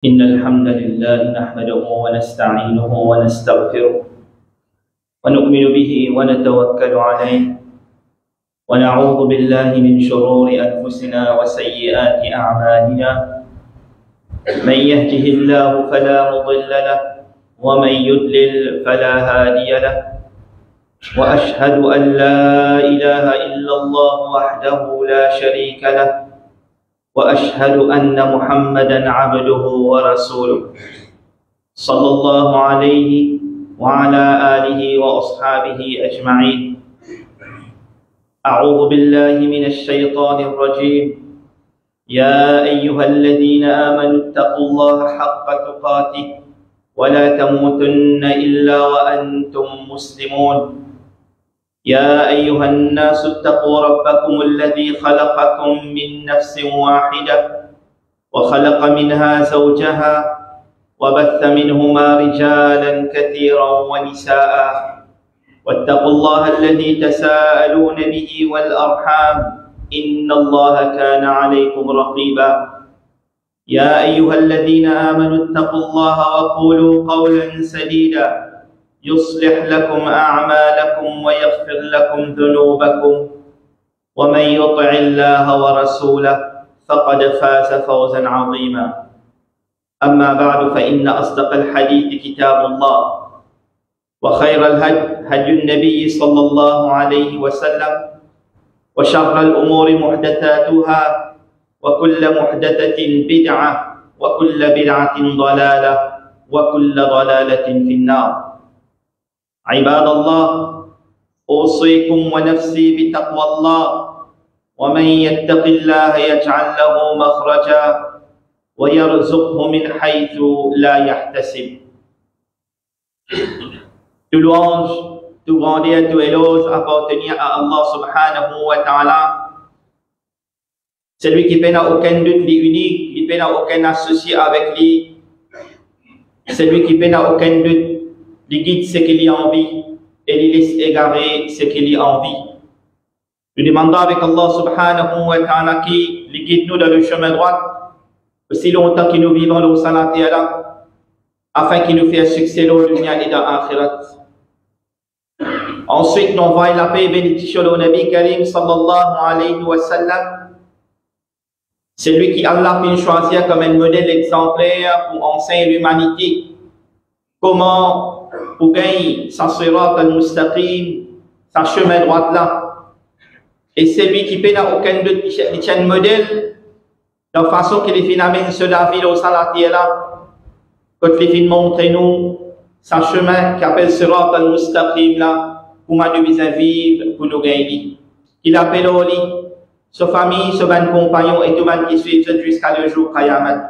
إن الحمد لله نحمده ونستعينه ونستغفره ونؤمن به ونتوكل عليه ونعوذ بالله من شرور أنفسنا وسيئات أعمالنا من يهده الله فلا مضل له ومن يضلل فلا هادي له وأشهد أن لا إله إلا الله وحده لا شريك له وأشهد أن محمدًا عبده ورسوله صلى الله عليه وعلى آله وأصحابه أجمعين. أعوذ بالله من الشيطان الرجيم. يا أيها الذين آمنوا اتقوا الله حق تقاته ولا تموتن إلا وأنتم مسلمون. يا أيها الناس اتقوا ربكم الذي خلقكم من نفس واحدة وخلق منها زوجها وبث منهما رجالا كثيرا ونساء واتقوا الله الذي تساءلون به والأرحام إن الله كان عليكم رقيبا. يا أيها الذين آمنوا اتقوا الله وقولوا قولا سديدا يصلح لكم أعمالكم ويغفر لكم ذنوبكم ومن يطع الله ورسوله فقد فاز فوزا عظيما. أما بعد فإن أصدق الحديث كتاب الله وخير الهدي هدي النبي صلى الله عليه وسلم وشر الأمور محدثاتها وكل محدثة بدعة وكل بدعة ضلالة وكل ضلالة في النار. عباد الله، أوصيكم ونفسي بتقوى الله، ومن يتق الله يجعل له مخرجا ويرزقه من حيث لا يحتسب. Tout louange, tout grandeur, tout éloge appartenir à Allah subhanahu wa ta'ala. Celui qui n'a aucun doute, lui unique, il n'a aucun associé avec lui. Celui qui n'a aucun doute, il guide ce qu'il y a envie et il laisse égarer ce qu'il y a envie. Nous demandons avec Allah subhanahu wa ta'ala qui guide nous dans le chemin droit aussi longtemps que nous vivons le salat et Allah, afin qu'il nous fasse succès dans le dunya et dans l'akhirat. Ensuite, nous envoyons la paix et bénédiction au Nabi Karim sallallahu alayhi wa sallam. C'est lui qui Allah fait choisir comme un modèle exemplaire pour enseigner l'humanité comment pour gagner sa sirat al-mustaqim, sa chemin droit là. Et c'est lui qui n'a aucun doute, il tient un modèle de façon qu'il fait amène ce David au salatier là, quand il fait montrer nous sa chemin qui appelle sirat al-mustaqim là, pour nous vivre, pour nous gagner. Il appelle au lit, sa famille, ses ban compagnons et tout le monde qui suivent jusqu'à le jour Qayamat.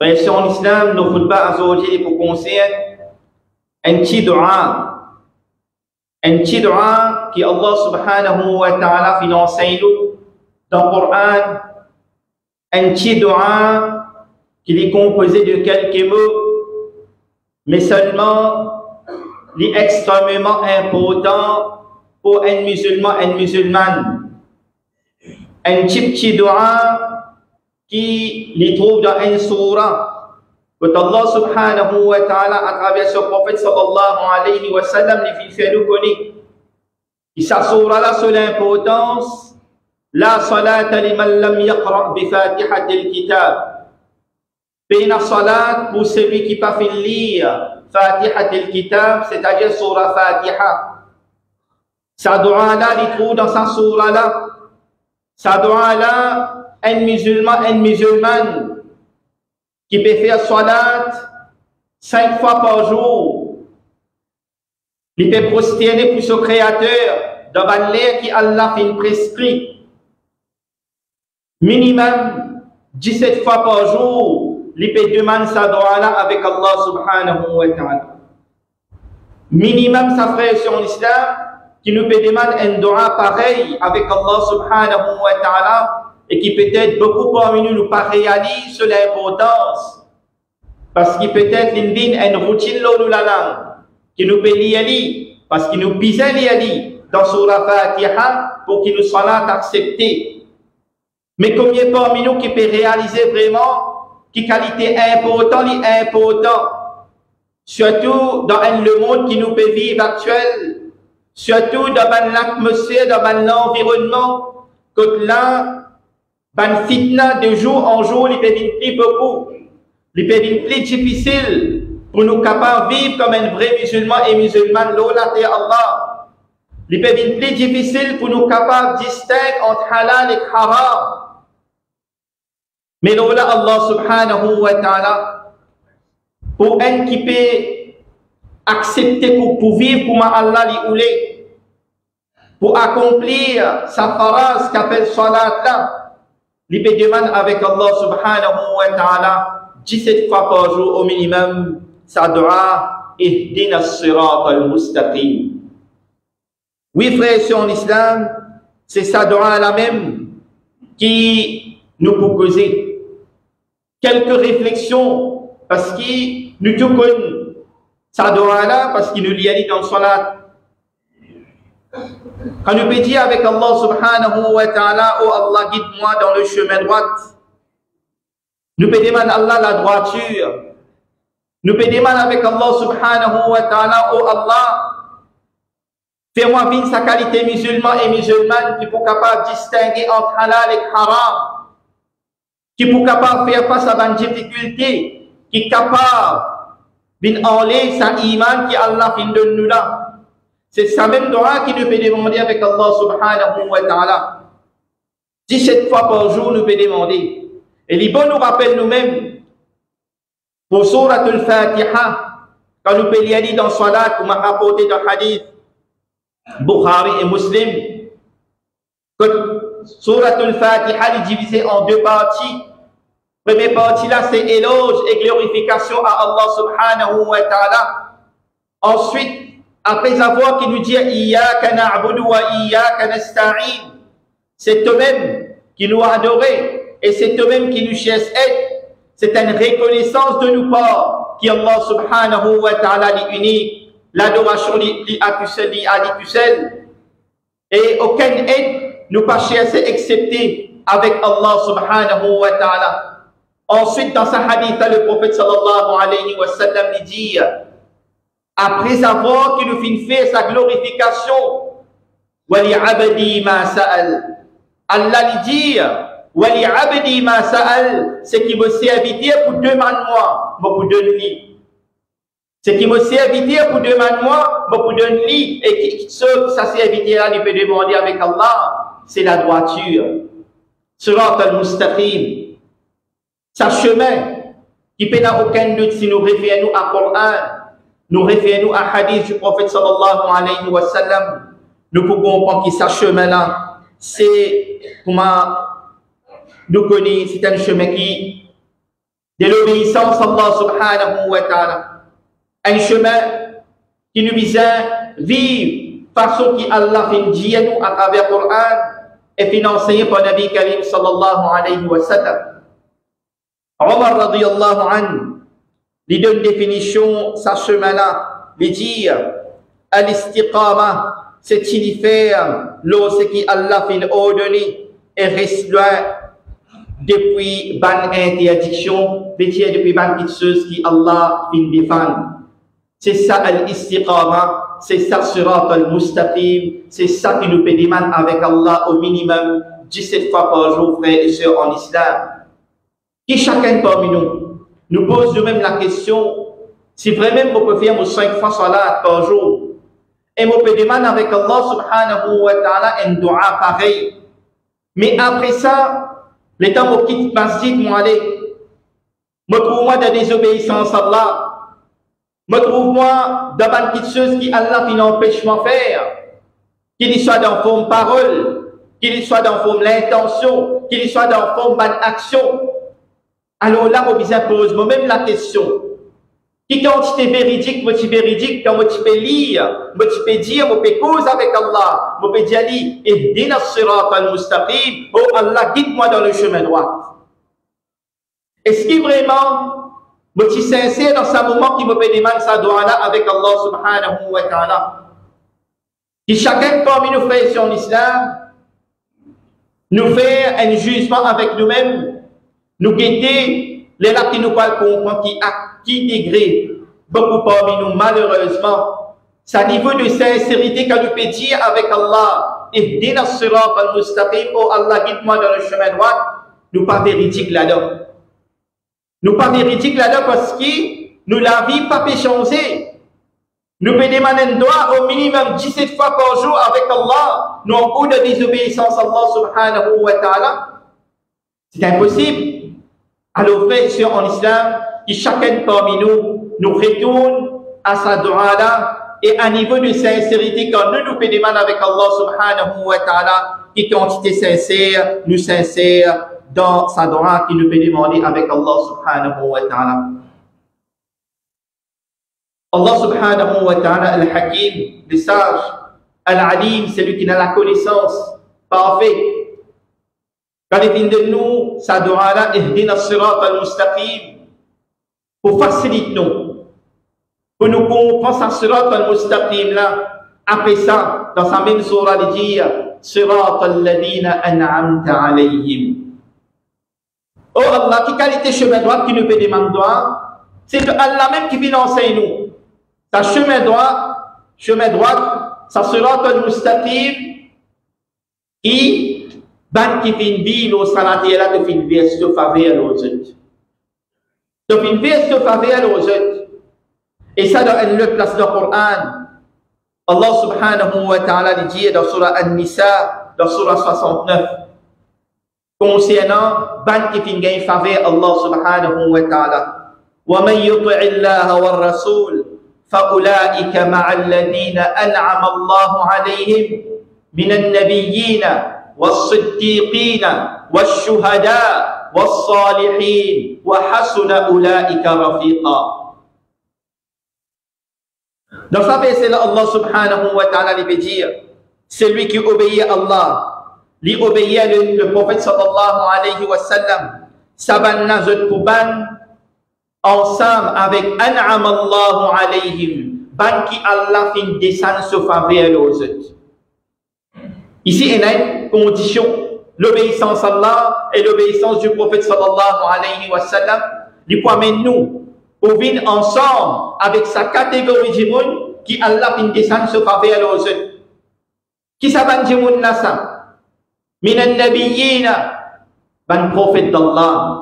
Frères en islam, nos khutbah azawajil pour concerne un petit dua qui Allah subhanahu wa ta'ala finance nous dans le Coran, un petit dua qui est composé de quelques mots, mais seulement il est extrêmement important pour un musulman, une musulmane. Un petit dua qui les trouve dans une surah que Allah subhanahu wa ta'ala à travers ce prophète sallallahu alayhi wa sallam les fait nous connaître. Et sa surah là sur l'importance la salata liman lam yaqra bi fatihatil kitab. Pena salat pour celui qui pas fait lire fatihatil kitab, c'est-à-dire surah Fatiha. Sa dua là il trouve dans sa surah là. Sa dua là un musulman, une musulmane qui peut faire salat 5 fois par jour, il peut prosterner pour son créateur devant l'air qui Allah fait prescrit. Minimum 17 fois par jour, il peut demander sa dua là avec Allah subhanahu wa ta'ala. Minimum sa frère sur l'islam qui nous peut demander un dua pareil avec Allah subhanahu wa ta'ala. Et qui peut-être beaucoup parmi nous pas réalisent sur l'importance. Parce qu'il peut-être une routine là nous la langue, qui nous peut lire, parce qu'il nous pise lire dans Surah Fatiha pour qu'il nous soit là accepté. Mais combien parmi nous qui peut réaliser vraiment qui qualité importante et important, surtout dans le monde qui nous peut vivre actuel, surtout dans l'atmosphère, dans l'environnement, que là, ban fitna de jour en jour, il peut venir beaucoup, il peut venir plus difficile pour nous capables de vivre comme un vrai musulman et musulmane, l'Ola et Allah. Il peut venir plus difficile pour nous capables de distinguer entre halal et haram. Mais l'Ola Allah subhanahu wa ta'ala, pour un qui peut accepter pour vivre comme Allah lui voulait, pour accomplir sa phrase qu'appelle salat là, il peut demander avec Allah subhanahu wa ta'ala 17 fois par jour au minimum sa dua ihdina as-sirat al-mustaqim. Oui frères sur l'islam, c'est sa dua la même qui nous propose quelques réflexions parce que nous tout connaissons sa dua là parce qu'il nous lit dans le salat. Quand nous pédons avec Allah subhanahu wa ta'ala, oh Allah, guide-moi dans le chemin droit. Nous pédons Allah la droiture. Nous pédons avec Allah subhanahu wa ta'ala, oh Allah, fais-moi vivre sa qualité musulman et musulmane qui pour capable de distinguer entre halal et haram, qui pour capable de faire face à une difficulté, qui est capable d'enlever sa iman qui Allah fin de nous là. C'est sa même dua qui nous peut demander avec Allah subhanahu wa ta'ala. 17 fois par jour, nous peut demander. Et les bons nous rappellent nous-mêmes, pour Surat al-Fatiha, quand nous peut lire dans Salat, comme a rapporté dans Hadith, Bukhari et Muslim, que Surat al-Fatiha est divisée en deux parties. La première partie là, c'est éloge et glorification à Allah subhanahu wa ta'ala. Ensuite, après avoir qui nous dit Iyyaka na'budu wa iyyaka nasta'in, c'est eux-mêmes qui nous adorent et c'est eux-mêmes qui nous cherchent aide. C'est une reconnaissance de nous part qui Allah subhanahu wa ta'ala est unique. L'adoration li à tout seul. Et aucune aide nous pas chercher excepté avec Allah subhanahu wa ta'ala. Ensuite, dans sa hadith, le prophète sallallahu alayhi wa sallam dit après avoir qu'il nous finit faire sa glorification, Wali abdi ma sa'al. Allah lui dit, Wali abdi ma sa'al, c'est qui me servir pour demander moi, pour donner. C'est qui me servir pour demander moi, pour donner. Et ce qui ça servir là, il peut demander avec Allah, c'est la droiture. Surat al-Mustaqim. Sa chemin, qui peut n'a aucun doute si nous référons à Coran. Nous référons à hadith du prophète sallallahu alayhi wa sallam. Nous pouvons comprendre que ce chemin-là, c'est comment nous connaissons, c'est un chemin qui de l'obéissance à Allah subhanahu wa ta'ala. Un chemin qui nous vise à vivre façon qui Allah fait dire à nous à travers le Coran et financé par Nabi Karim sallallahu alayhi wa sallam. Omar radiyallahu anhu lui donne une définition, sa chemin-là, lui dit al-istiqama, c'est faire ce qui Allah fait ordonner et reste loin depuis ban interdiction, depuis ban quelque chose qui Allah fait défendre. C'est ça al-istiqama, c'est ça surat al-mustaqim, c'est ça qui nous peut demander avec Allah au minimum 17 fois par jour, frères et sœurs en islam. Qui chacun parmi nous pose nous-mêmes la question si vraiment on peut faire 5 fois salat par jour et on peut demander avec Allah subhanahu wa ta'ala un dua pareil. Mais après ça, le temps où quitte masjid, moi aller, me trouve-moi de désobéissance à Allah, me trouve-moi devant quelque chose qui Allah qui n'empêche de faire, qu'il soit dans forme parole, qu'il soit dans forme l'intention, qu'il soit dans forme d'action. Alors là, on me pose moi-même la question. Qui quand tu es véridique, moi tu es véridique, quand tu peux lire, moi tu peux dire, moi tu peux causer avec Allah, moi tu peux dire, ihdina as-sirat al-mustaqim, oh Allah, guide-moi dans le chemin droit. Est-ce que vraiment, moi tu es sincère dans ce moment qui me peut demander sa doua-là avec Allah subhanahu wa ta'ala? Qui chacun parmi nous frères sur l'islam, nous faire un jugement avec nous-mêmes, nous guetter les là qui nous parlent comprendre qui degré, beaucoup parmi nous, malheureusement, c'est niveau de sincérité que nous peut dire avec Allah, Ihdina as-sirat al-mustaqim, oh Allah, guide-moi dans le chemin droit, nous pas véridiques là-dedans. Nous pas véridiques là-dedans parce que nous la vie pas peut changer. Nous pouvons demander un droit au minimum 17 fois par jour avec Allah, nous en cours de désobéissance à Allah subhanahu wa ta'ala. C'est impossible. Alors, frères en islam, que chacun parmi nous retourne à sa droit là et à niveau de sincérité quand nous pouvons demander avec Allah subhanahu wa ta'ala, qui quantité sincère, nous sincère dans sa droit qui nous peut demander avec Allah subhanahu wa ta'ala. Allah subhanahu wa ta'ala, al-Hakim, le sage, al-Alim, celui qui a la connaissance parfaite. Quand il vient de nous, sa dua là, Ihdina as-sirat al-mustaqim, pour faciliter nous, pour nous comprendre ce sirat al-mustaqim là. Après ça, dans sa même surah, il dit, Sirat al-ladina an'amta alayhim. Oh Allah, qui qualité chemin droit qui nous peut demander, c'est Allah même qui vient enseigner nous. Ta chemin droit, ça sera un mustaqim qui ban qui fin vie au salati là de fin vie de faveur aux autres. De fin vie de faveur aux autres. Et ça dans une place du Coran. Allah subhanahu wa ta'ala dit dans surah An-Nisa, dans surah 69, concernant ban qui fin gain faveur Allah subhanahu wa ta'ala. Wa man yuti' Allah wa rasul فأولئك مع الذين أنعم الله عليهم من النبيين والصديقين والشهداء والصالحين وحسن أولئك رفيقا. Dans sa verset là, Allah subhanahu wa ta'ala lui dire, celui qui obéit à Allah, lui obéit à le prophète sallallahu alayhi wa sallam, sabanna zot kuban, ensemble avec An'am Allahu alayhim, ban qui Allah fin descendre sur faveur aux autres. Ici, il y a une condition, l'obéissance à Allah et l'obéissance du prophète sallallahu alayhi wa sallam, lui permet nous pour venir ensemble avec sa catégorie de monde qui Allah fin descendre sur faveur aux autres. Qui ça ban de monde là ça? Minan nabiyina, ban prophète d'Allah.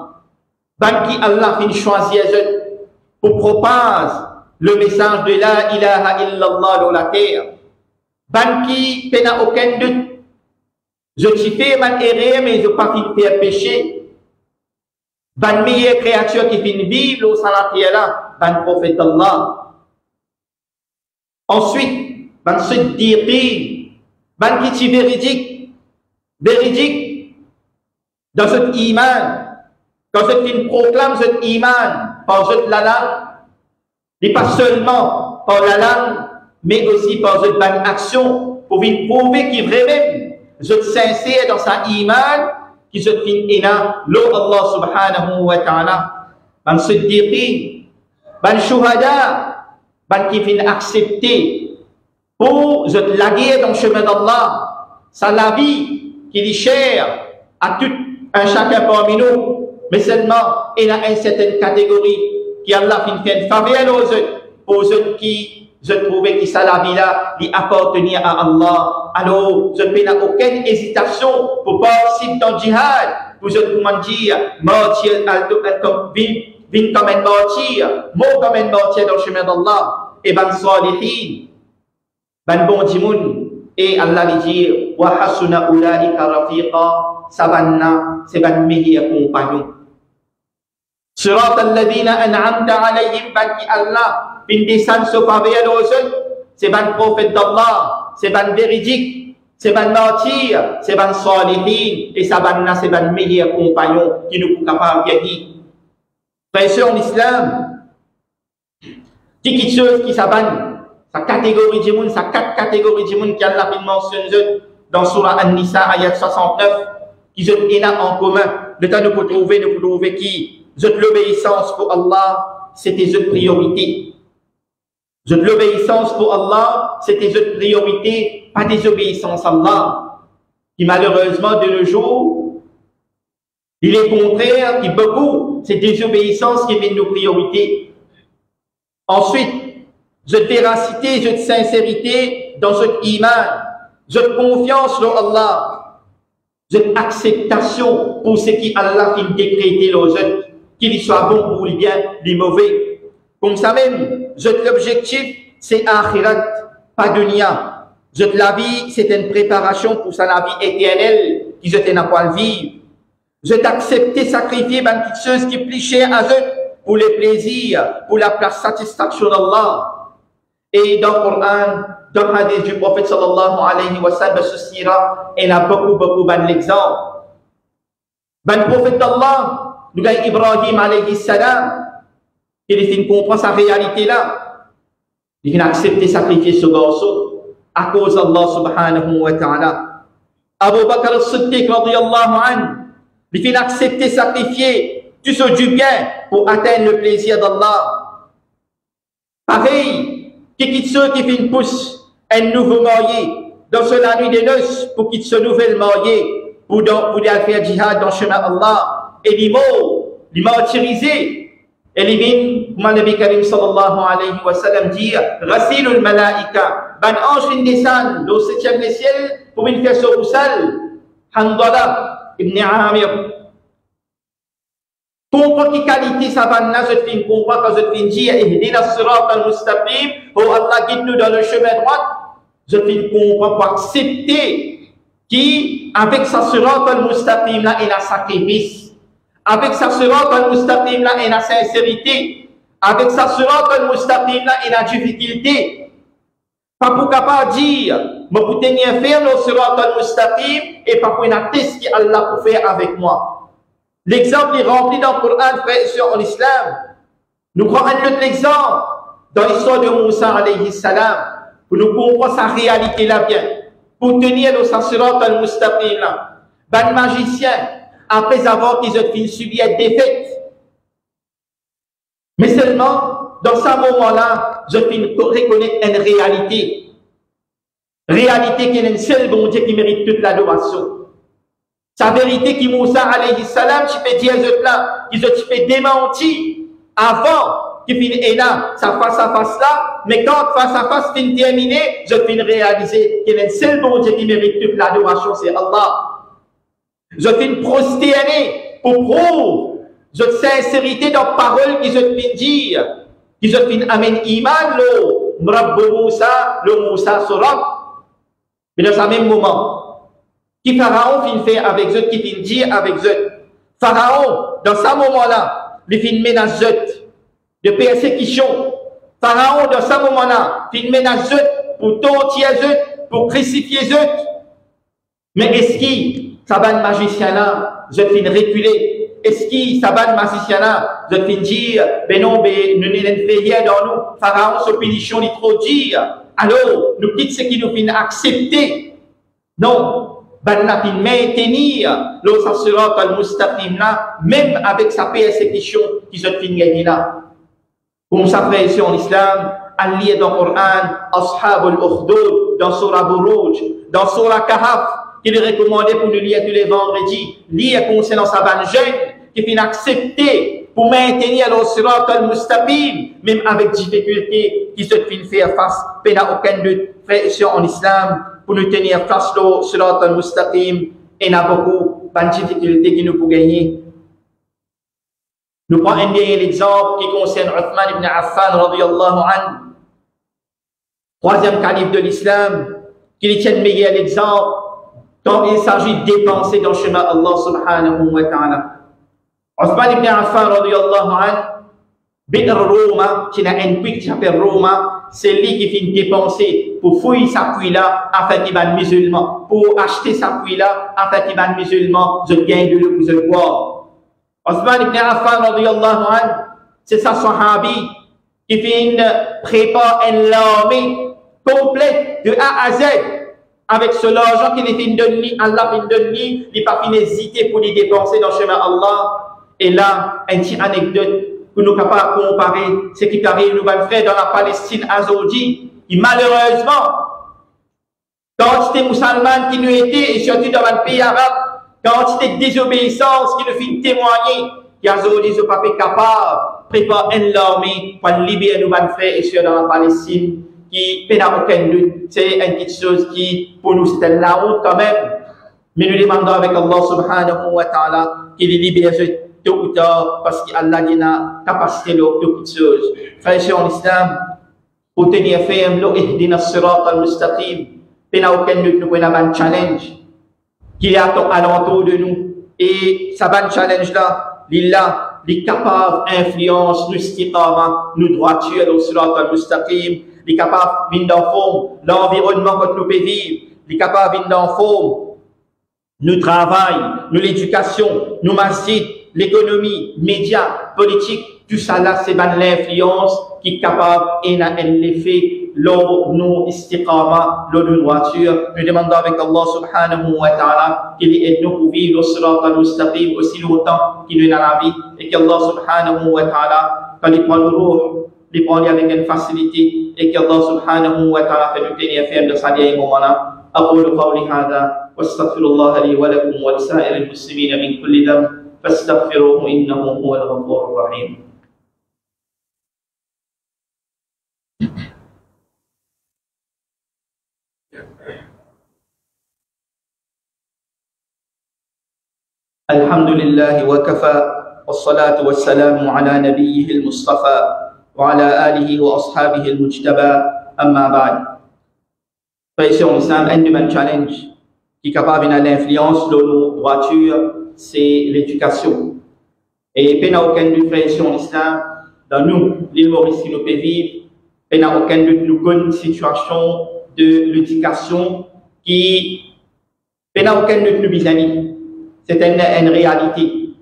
Ban qui Allah fin choisir pour propager le message de la ilaha illallah dans la terre. Ban qui n'a aucun doute. Je t'y fais man erreur mais je pas fin faire péché. Ban meilleure créature qui fin vivre au salatier là, ban prophète Allah. Ensuite, ban siddiqin, ban qui est véridique dans cet iman. Quand il proclame cet iman par cette la langue, et pas seulement par la langue, mais aussi par cette bonne action, pour venir prouver qu'il est vraiment, je sincère dans sa iman, qui se fait ina, l'eau Allah subhanahu wa ta'ala, ban siddiqin, ban shuhada, ban qui vient accepter, pour se laguer dans le chemin d'Allah, ça la vie qui est chère à tout un chacun parmi nous. Mais seulement, il y a une certaine catégorie qui Allah fait une faveur aux autres, pour ceux qui se trouvaient qui ça la vie là, qui appartenir à Allah. Alors, je n'ai aucune hésitation pour participer dans le djihad, pour ceux qui m'ont dit, martyr, vin comme un martyr, mort comme un martyr dans le chemin d'Allah, et ban salihin, ban bon djimoun, et Allah lui dit, wa hasuna ulaika rafiqa, sabanna, c'est ban meilleur compagnon. Surat al-ladina an'amta alayhim, ban qui Allah fin descend sur faveur aux autres, c'est ban prophète d'Allah, c'est ban véridique, c'est ban martyr, c'est ban salihin, et ça ban c'est ban meilleur compagnon qui nous peut capable de dire. Frères en islam, qui quelque chose qui s'abanne, sa catégorie de monde, sa quatre catégories de monde qui Allah fin mentionne dans Surah An-Nisa ayat 69, qui ont énorme en commun. Le temps de nous trouver qui l'obéissance pour Allah, c'est tes autres priorités. L'obéissance pour Allah, c'est tes autres priorités, pas des obéissances à Allah. qui malheureusement de nos jours, il est contraire, qui beaucoup, c'est désobéissance qui est nos priorités. Ensuite, cette véracité, cette sincérité dans cette iman, cette confiance en Allah, cette acceptation pour ce qui Allah qui décrété aux autres, qu'il soit bon ou bien les mauvais. Comme ça même, l'objectif, c'est akhirat, pas dunya. La vie, c'est une préparation pour ça, la vie éternelle, qui je n'a pas le vivre. Je t'accepter sacrifier ben quelque chose qui est plus cher à eux pour les plaisirs, pour la satisfaction d'Allah. Et dans le Coran, dans le hadith du prophète sallallahu alayhi wa sallam, il a beaucoup d'exemples. Ben le prophète d'Allah, nous avons Ibrahim alayhi salam, il comprend sa réalité là. Il vient accepter sacrifier ce garçon à cause d'Allah subhanahu wa ta'ala. Abu Bakr al-Siddiq radiyallahu anhu, il vient accepter sacrifier tout ce du bien pour atteindre le plaisir d'Allah. Pareil, qui ceux qui viennent pousser un nouveau marié dans la nuit des noces pour qu'il se nouvelle marié pour aller faire djihad dans le chemin d'Allah et les mots, les martyrisés. Et les vignes, comme le Nabi Karim sallallahu alayhi wa sallam dit, Rasilul Malaika, ban ange vient descendre au 7e ciel pour venir faire ce roussal, Handala ibn Amir. Comprends qui qualité ça va là, je te comprends quand je te dis, Ihdina sirat al-mustaqim, oh Allah guide-nous dans le chemin droit, je te comprends pour accepter qui, avec sa sirat al-mustaqim là, il a sacrifice. Avec sa sirat al-mustaqim là, il a sincérité. Avec sa sirat al-mustaqim là, il a difficulté. Pas pour capable dire, mais pour tenir faire le sirat al-mustaqim et pas pour une test que Allah peut faire avec moi. L'exemple est rempli dans le Coran, frère et sœurs en islam. Nous prenons un autre exemple dans l'histoire de Moussa alayhi salam pour nous comprendre sa réalité là bien. Pour tenir le sirat al-mustaqim là. Ben magicien, après avoir qu'ils ont subi une défaite. Mais seulement, dans ce moment-là, je reconnaître une réalité. Réalité qui est une seule bon Dieu qui mérite toute l'adoration. Sa vérité qui Moussa alayhi salam, tu peux dire là, qu'ils ont fait démentir avant qu'il finisse là, sa face à face là, mais quand face à face finit terminé, je finis réaliser qu'il y a une seule bon Dieu qui mérite toute l'adoration, c'est Allah. Je finis prosterner pour prouver cette sincérité dans la parole qu'ils ont fait dire, qu'ils ont fait amen iman le Mrabbu Moussa, le Moussa sera. Mais dans ce même moment, qui Pharaon fin faire avec eux, qui fin dire avec eux. Pharaon, dans ce moment-là, il fin menace de persécution. Pharaon, dans ce moment-là, fin menace pour torturer eux, pour crucifier eux. Mais est-ce qu'il, Saban magicien là, je fin reculer? Est-ce qu'il, Saban magicien là, je fin dire, ben non, ben, nous n'avons fait rien dans nous. Pharaon, ce pénichon, il trop dire. Alors, nous quittons ce qui nous fin accepter. Non. Ben la fin maintenir le sirat al-mustaqim là, même avec sa persécution qui se fin gagner là. Comme ça frère ici en islam, allié dans le Coran, Ashab al-Ukhdud, dans Surah Buruj, dans Surah Kahf, qu'il est recommandé pour nous lire tous les vendredis, lire concernant sa bonne jeune, qui fin accepter pour maintenir le sirat al-mustaqim, même avec difficulté, qui se fin faire face, mais n'a aucun doute, frère ici en islam, pour nous tenir face au sirat al-mustaqim, et il y a beaucoup de difficultés qui nous pour gagner. Nous prenons un dernier exemple qui concerne Uthman ibn Affan radiyallahu anhu, troisième calife de l'islam, qui tient le meilleur exemple quand il s'agit de dépenser dans le chemin d'Allah subhanahu wa ta'ala. Uthman ibn Affan radiyallahu anhu, Bi'r Roma, qui a un puits qui s'appelle Roma, c'est lui qui finit dépenser pour fouiller sa puits là afin qu'il va musulman, pour acheter sa puits là afin qu'il va musulman, je gagne de l'eau pour le boire. Uthman ibn Affan radiyallahu anhu, c'est sa sahabi qui finit préparer une armée complète de A à Z avec ce argent qu'il finit donner, Allah finit donner, il n'a pas fini hésiter pour les dépenser dans le chemin Allah. Et là, une petite anecdote pour nous capables de comparer ce qui arrive nous frères dans la Palestine aujourd'hui. Et malheureusement, quantité musulmane qui nous était, et surtout dans le pays arabe, quantité de désobéissance qui nous fait témoigner, qui a aujourd'hui ce papier capable, prépare une armée pour libérer nos frères et sœurs dans la Palestine, qui n'a aucun doute, c'est une petite chose qui, pour nous, c'était la route quand même. Mais nous demandons avec Allah subhanahu wa ta'ala qu'il libère tôt ou tard, parce qu'Allah a la capacité de toute chose. Frères et sœurs en islam, pour tenir ferme, nous ihdina as-sirat al-mustaqim, il n'y a aucun doute, nous avons un challenge qui est alentour de nous. Et ça va un challenge-là, l'Illah, les capables influence, nous istiqama, nous droiture, nous sirat al-mustaqim, les capables de dans forme, l'environnement que nous pouvons vivre, les capables de dans forme, nous travail, nous l'éducation, nous masjid, l'économie, médias, politique, tout ça là, c'est l'influence qui est capable et n'a l'effet, nous istiqama, nous droiture. Nous demandons avec Allah subhanahu wa ta'ala qu'il aide nous pour vivre le sirat al-mustaqim aussi longtemps qu'il nous a la vie et qu'Allah subhanahu wa ta'ala, quand il prend le roux, il prend avec une facilité et qu'Allah subhanahu wa ta'ala fait nous tenir ferme de sa dernière moment-là. أقول قولي هذا واستغفر الله لي ولكم ولسائر المسلمين من كل ذنب فاستغفروه إنه هو الغفور الرحيم. الحمد لله وكفى والصلاة والسلام على نبيه المصطفى وعلى آله وأصحابه المجتبى أما بعد. Frères en islam, un de challenge qui est capable de l'influence de nos droitures, c'est l'éducation. Et il n'y a aucun doute, frères en islam, dans nous, l'île Maurice qui nous peut vivre, il n'y a aucun doute, nous connaissons une situation de l'éducation qui, il n'y a aucun doute, nous bisani. C'est une réalité.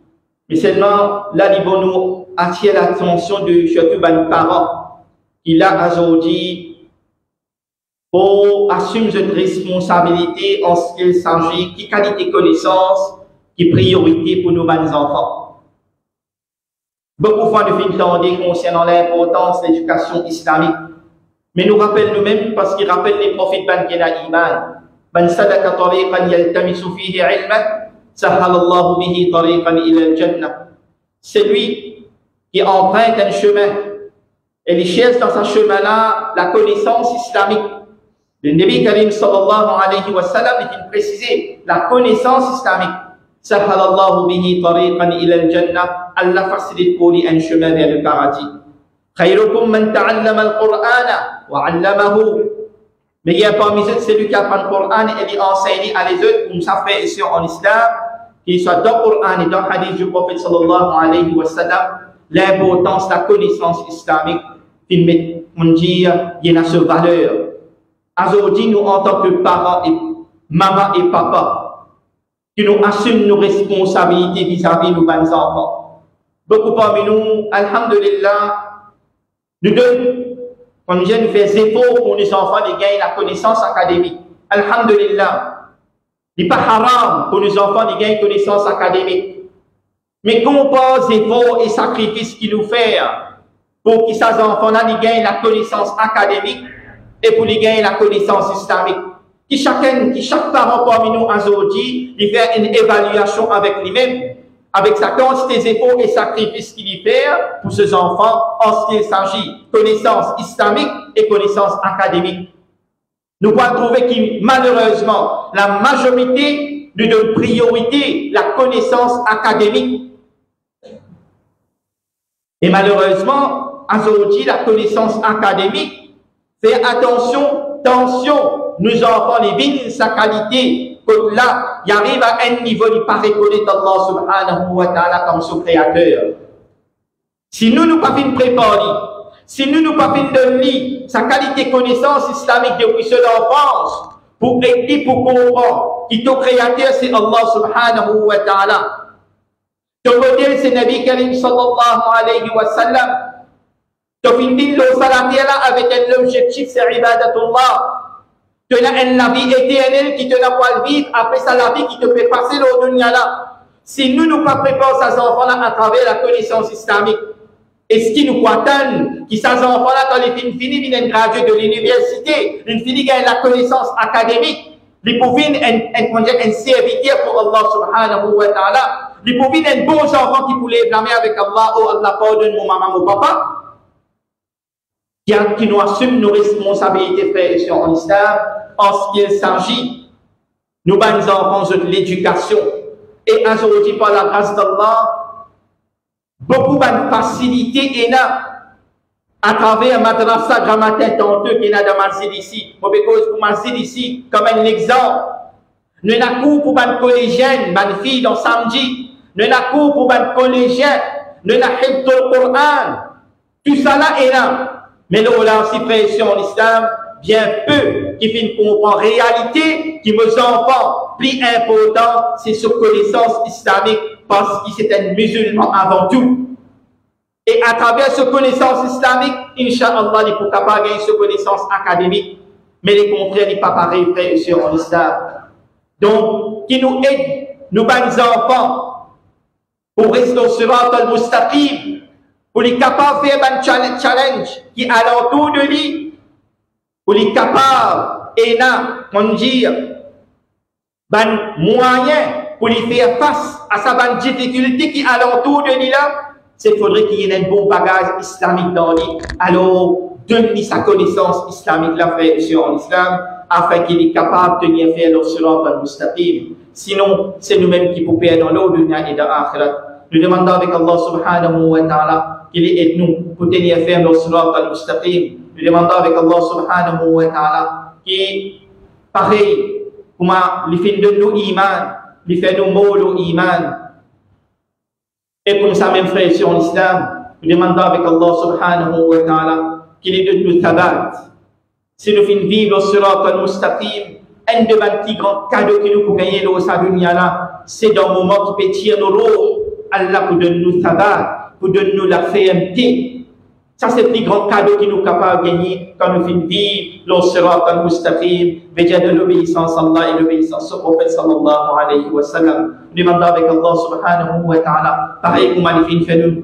Mais seulement, là, il faut nous attirer l'attention de surtout les parents qui, là, aujourd'hui, pour assumer une responsabilité en ce qu'il s'agit, qui qualité de connaissance, qui priorité pour nos enfants. Beaucoup de fois, nous finissons concernant l'importance de l'éducation islamique. Mais nous rappelons nous-mêmes parce qu'ils rappellent les prophètes ban kena iman. Ban sadaka tariqan yaltamisu fihi ilman, sahalallahu bihi tariqan ila al-jannah. C'est lui qui emprunte un chemin et il cherche dans ce chemin-là la connaissance islamique. Le Nabi Karim sallallahu alayhi wa sallam est précisé la connaissance islamique. Sahalallahu bihi tariqan ila al-jannah. Allah facilite pour lui un chemin vers le paradis. Khayrukum man ta'allama al-Qur'ana wa 'allamahu. Mais il y a parmi eux celui qui apprend le Coran et il enseigne à les autres, comme ça fait ici en islam, qu'il soit dans le Coran et dans le hadith du prophète sallallahu alayhi wa sallam, l'importance de la connaissance islamique, il met, on dit, il y a cette valeur. Aujourd'hui, nous, en tant que parents, et maman et papa, qui nous assument nos responsabilités vis-à-vis de nos enfants. Beaucoup parmi nous, alhamdulillah, nous donnons, comme je nous fais efforts pour nos enfants de gagner la connaissance académique. Alhamdulillah. Il n'est pas haram pour nos enfants de gagner la connaissance académique. Mais compare efforts et sacrifices qu'il nous fait pour que ces enfants-là gagnent la connaissance académique et pour les gagner la connaissance islamique. Chaque parent parmi nous aujourd'hui, il fait une évaluation avec lui-même, avec sa quantité d'efforts et sacrifices qu'il y fait pour ses enfants en ce qu'il s'agit de connaissance islamique et connaissance académique. Nous pouvons trouver que malheureusement, la majorité nous donne priorité la connaissance académique. Et malheureusement, aujourd'hui, la connaissance académique, fais attention, nos enfants, les vignes, sa qualité, que là, il arrive à un niveau, il pas reconnaître Allah subhanahu wa ta'ala comme son créateur. Si nous ne pas fin préparer, si nous ne pas fin donner sa qualité de connaissance islamique depuis son enfance, pour aider, pour comprendre, qui ton créateur, c'est Allah subhanahu wa ta'ala. Ton modèle, c'est Nabi Karim sallallahu alayhi wa sallam. Tu finis le salatier là avec un objectif, c'est ibadatullah. Tu as une vie éternelle qui te la pas vivre, après ça la vie qui te fait passer le dunya là. Si nous ne pas préparons ces enfants là à travers la connaissance islamique, Et ce qui nous attend, qui ces enfants-là, quand ils finissent, ils viennent graduer de l'université, ils finissent gagnent la connaissance académique, ils peuvent être serviteurs pour Allah subhanahu wa ta'ala, ils peuvent être bons enfants qui pouvaient blâmer avec Allah, oh Allah, pardonne mon maman, mon papa, qui nous assument nos responsabilités, frères et sœurs en islam, en ce qu'il s'agit, nous bons enfants de l'éducation. Et aujourd'hui, par la grâce d'Allah, beaucoup de facilité est là à travers madrasa grammaire tantôt qui est là dans Masjid ici. Pour Masjid ici, comme un exemple. Nous avons cours pour les collégiennes, les filles dans samedi. Nous avons cours pour les collégiens. Nous avons le Coran. Tout ça là est là. Mais nous avons aussi pression en islam, bien peu qui finissent comprendre réalité, qui me enfants, plus important, c'est sur connaissance islamique, parce que c'est un musulman avant tout. Et à travers cette connaissance islamique, Inch'Allah, il ne peut pas gagner cette connaissance académique, mais les contraires n'est pas pareil, frère et sœurs en islam. Donc, qui nous aide, nous bons enfants, pour rester sur le mustaqim, pour les capables de faire un challenge qui est alentour de lui, pour les capables, et là, on dit, ben moyen pour lui faire face à sa bonne difficulté qui est alentour de lui là, c'est qu'il faudrait qu'il y ait un bon bagage islamique dans lui. Alors, donne-lui sa connaissance islamique, la frère sur l'islam, afin qu'il est capable de tenir faire le sirat al-mustaqim. Sinon, c'est nous-mêmes qui pouvons perdre dans l'eau dunya et dans l'akhirat. Nous demandons avec Allah subhanahu wa ta'ala qu'il aide nous pour tenir faire le sirat al-mustaqim. Nous demandons avec Allah subhanahu wa ta'ala qui, pareil, comment les fins de nos iman, les fait nos mots nos iman. Et comme ça, même frère, sur l'islam, nous demandons avec Allah subhanahu wa ta'ala qu'il est de nous tabat. Si nous finissons vivre sur le mustaqim, un de mes petits grands cadeaux que nous pouvons gagner dans sa dunya là, c'est dans le moment qui peut tirer nos rots, Allah pour donner nous tabat, pour donner nous la fermeté. Ça, c'est le plus grand cadeau qui nous est capable de gagner quand nous finissons vivre le sirat al-mustaqim, veillez de l'obéissance à Allah et l'obéissance au prophète sallallahu alayhi wa sallam. Nous demandons avec Allah subhanahu wa ta'ala, pareil comme il finit fait nous.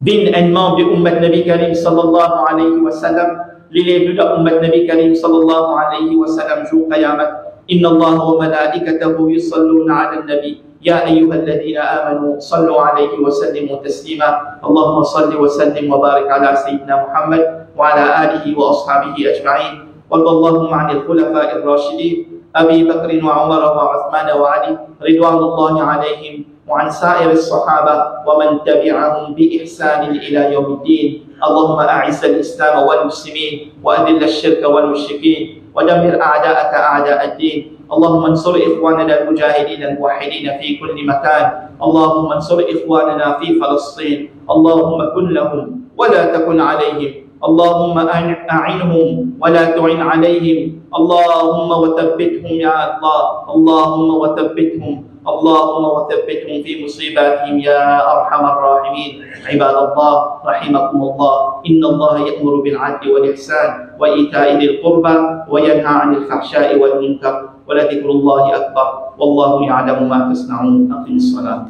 Bin un membre de Ummat Nabi Karim sallallahu alayhi wa sallam, l'élève de Ummat Nabi Karim sallallahu alayhi wa sallam, jour Qayamat. Inna Allah wa malaikatahu yusalluna ala nabi. يا أيها الذين آمنوا صلوا عليه وسلموا تسليما اللهم صل وسلم وبارك على سيدنا محمد وعلى آله وأصحابه أجمعين وارض اللهم عن الخلفاء الراشدين أبي بكر وعمر وعثمان وعلي رضوان الله عليهم وعن سائر الصحابة ومن تبعهم بإحسان إلى يوم الدين اللهم أعز الإسلام والمسلمين وأذل الشرك والمشركين ودمر أعداءك أعداء الدين اللهم انصر إخواننا المجاهدين الموحدين في كل مكان اللهم انصر إخواننا في فلسطين اللهم كن لهم ولا تكن عليهم اللهم أعنهم ولا تعن عليهم اللهم وثبتهم يا الله اللهم وثبتهم اللهم وثبتهم في مصيباتهم يا أرحم الراحمين عباد الله رحمكم الله إن الله يأمر بالعدل والإحسان وإيتاء ذي القربى وينهى عن الفحشاء والمنكر ولذكر الله أكبر والله يعلم ما تصنعون أقم الصلاة